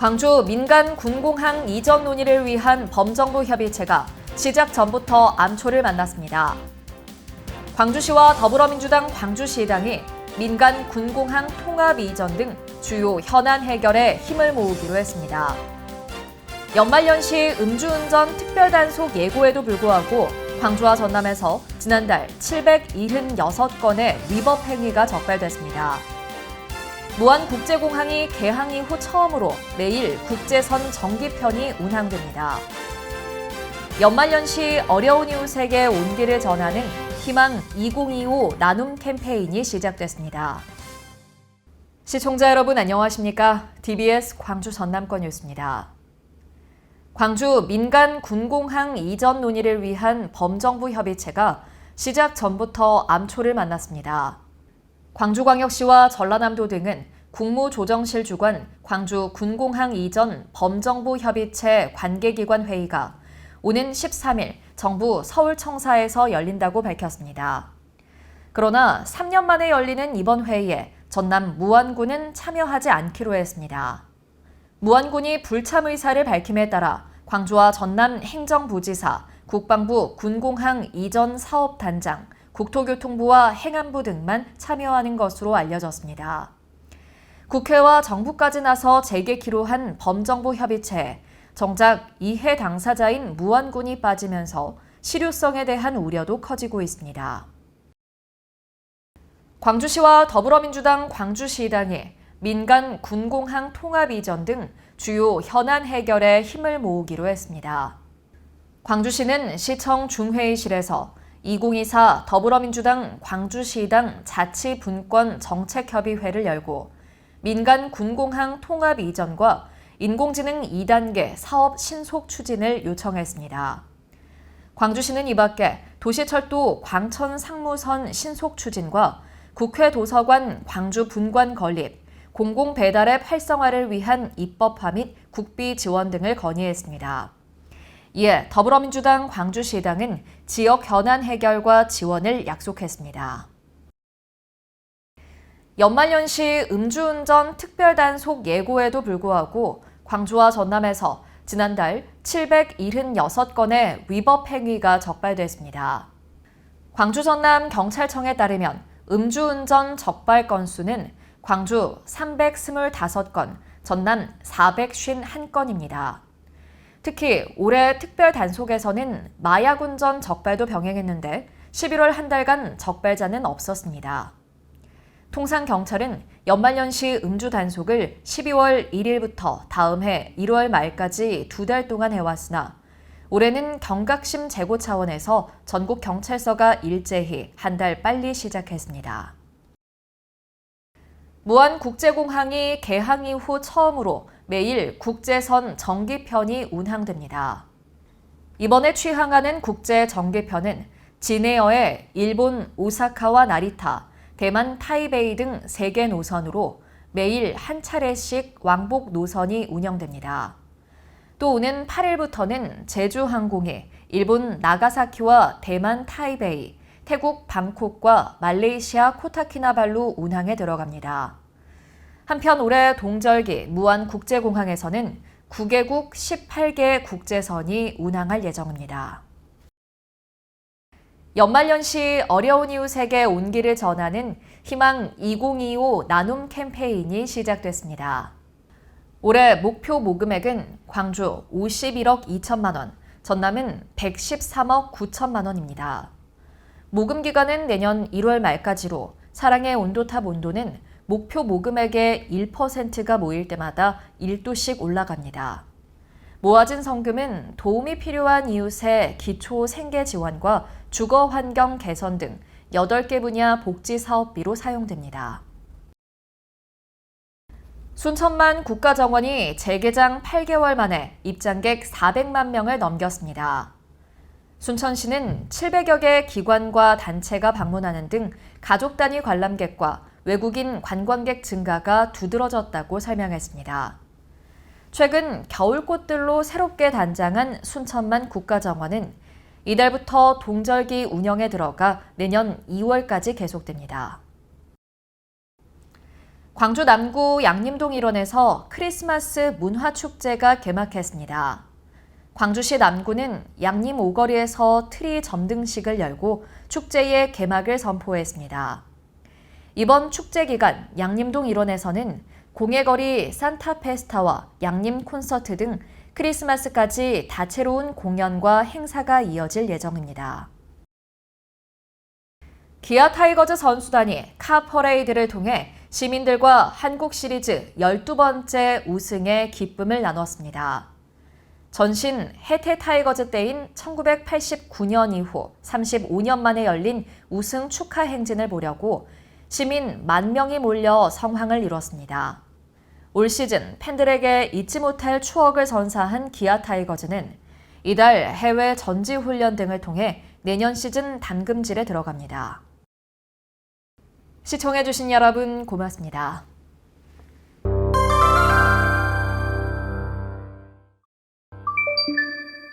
광주 민간 군공항 이전 논의를 위한 범정부 협의체가 시작 전부터 암초를 만났습니다. 광주시와 더불어민주당 광주시당이 민간 군공항 통합 이전 등 주요 현안 해결에 힘을 모으기로 했습니다. 연말연시 음주운전 특별단속 예고에도 불구하고 광주와 전남에서 지난달 776건의 위법 행위가 적발됐습니다. 무안국제공항이 개항 이후 처음으로 매일 국제선 정기편이 운항됩니다. 연말연시 어려운 이웃에게 온기를 전하는 희망 2025 나눔 캠페인이 시작됐습니다. 시청자 여러분 안녕하십니까? DBS 광주 전남권 뉴스입니다. 광주 민간 군공항 이전 논의를 위한 범정부 협의체가 시작 전부터 암초를 만났습니다. 광주광역시와 전라남도 등은 국무조정실 주관 광주 군공항 이전 범정부 협의체 관계기관 회의가 오는 13일 정부 서울청사에서 열린다고 밝혔습니다. 그러나 3년 만에 열리는 이번 회의에 전남 무안군은 참여하지 않기로 했습니다. 무안군이 불참 의사를 밝힘에 따라 광주와 전남 행정부지사, 국방부 군공항 이전 사업단장, 국토교통부와 행안부 등만 참여하는 것으로 알려졌습니다. 국회와 정부까지 나서 재개키로 한 범정부 협의체에 정작 이해 당사자인 무안군이 빠지면서 실효성에 대한 우려도 커지고 있습니다. 광주시와 더불어민주당 광주시당이 민간 군공항 통합 이전 등 주요 현안 해결에 힘을 모으기로 했습니다. 광주시는 시청 중회의실에서 2024 더불어민주당 광주시당 자치분권 정책협의회를 열고 민간 군공항 통합 이전과 인공지능 2단계 사업 신속 추진을 요청했습니다. 광주시는 이 밖에 도시철도 광천 상무선 신속 추진과 국회 도서관 광주 분관 건립, 공공배달앱 활성화를 위한 입법화 및 국비 지원 등을 건의했습니다. 이에 더불어민주당 광주시당은 지역 현안 해결과 지원을 약속했습니다. 연말연시 음주운전 특별단속 예고에도 불구하고 광주와 전남에서 지난달 776건의 위법 행위가 적발됐습니다. 광주 전남 경찰청에 따르면 음주운전 적발 건수는 광주 325건, 전남 451건입니다. 특히 올해 특별단속에서는 마약운전 적발도 병행했는데 11월 한 달간 적발자는 없었습니다. 통상경찰은 연말연시 음주 단속을 12월 1일부터 다음 해 1월 말까지 2달 동안 해왔으나 올해는 경각심 제고 차원에서 전국 경찰서가 일제히 한 달 빨리 시작했습니다. 무안국제공항이 개항 이후 처음으로 매일 국제선 정기편이 운항됩니다. 이번에 취항하는 국제 정기편은 진에어의 일본 오사카와 나리타, 대만 타이베이 등 3개 노선으로 매일 한 차례씩 왕복 노선이 운영됩니다. 또 오는 8일부터는 제주항공이 일본 나가사키와 대만 타이베이, 태국 방콕과 말레이시아 코타키나발루 운항에 들어갑니다. 한편 올해 동절기 무안국제공항에서는 9개국 18개 국제선이 운항할 예정입니다. 연말연시 어려운 이웃에게 온기를 전하는 희망 2025 나눔 캠페인이 시작됐습니다. 올해 목표 모금액은 광주 51억 2천만 원, 전남은 113억 9천만 원입니다. 모금 기간은 내년 1월 말까지로 사랑의 온도탑 온도는 목표 모금액의 1%가 모일 때마다 1도씩 올라갑니다. 모아진 성금은 도움이 필요한 이웃의 기초 생계 지원과 주거 환경 개선 등 8개 분야 복지 사업비로 사용됩니다. 순천만 국가정원이 재개장 8개월 만에 입장객 400만 명을 넘겼습니다. 순천시는 700여 개 기관과 단체가 방문하는 등 가족 단위 관람객과 외국인 관광객 증가가 두드러졌다고 설명했습니다. 최근 겨울꽃들로 새롭게 단장한 순천만 국가정원은 이달부터 동절기 운영에 들어가 내년 2월까지 계속됩니다. 광주 남구 양림동 일원에서 크리스마스 문화축제가 개막했습니다. 광주시 남구는 양림 오거리에서 트리 점등식을 열고 축제의 개막을 선포했습니다. 이번 축제 기간 양림동 일원에서는 공예거리 산타페스타와 양림 콘서트 등 크리스마스까지 다채로운 공연과 행사가 이어질 예정입니다. 기아 타이거즈 선수단이 카 퍼레이드를 통해 시민들과 한국 시리즈 12번째 우승의 기쁨을 나눴습니다. 전신 해태 타이거즈 때인 1989년 이후 35년 만에 열린 우승 축하 행진을 보려고 시민 10,000명이 몰려 성황을 이뤘습니다. 올 시즌 팬들에게 잊지 못할 추억을 선사한 기아 타이거즈는 이달 해외 전지훈련 등을 통해 내년 시즌 담금질에 들어갑니다. 시청해주신 여러분 고맙습니다.